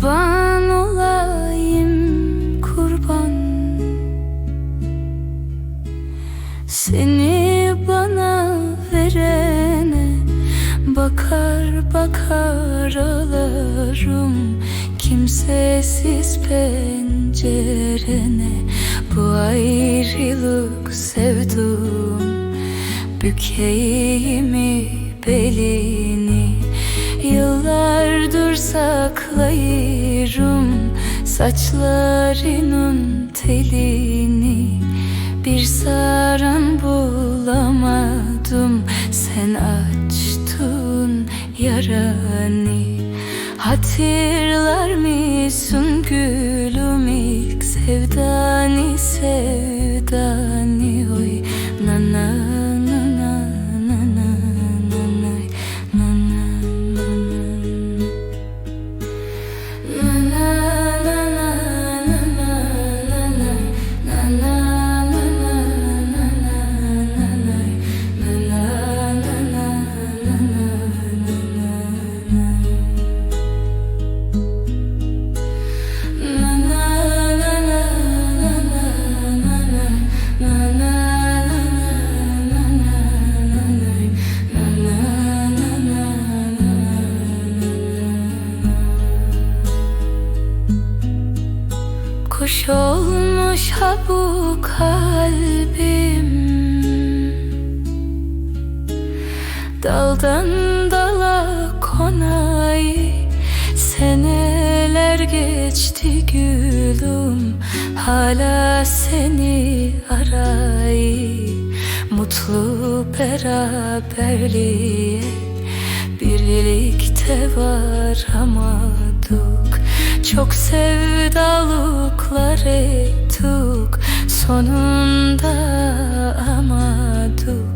kurban olayım, kurban. Seni bana verene bakar bakar ağlarım. Kimsesiz pencerene bu ayrılık sevdum. Bükeyim mi belini, yıllardır saklayırım saçlarının telini. Bir saran bulamadım, sen açtın yaranı. Hatırlar mısın gülüm ilk sevdani, sevdani oy nana. Kuş olmuş ha bu kalbim, daldan dala konay. Seneler geçti gülüm, hala seni aray. Mutlu beraberliğe birlikte varamadık. Çok sevdalıklar ettik, sonunda amadık.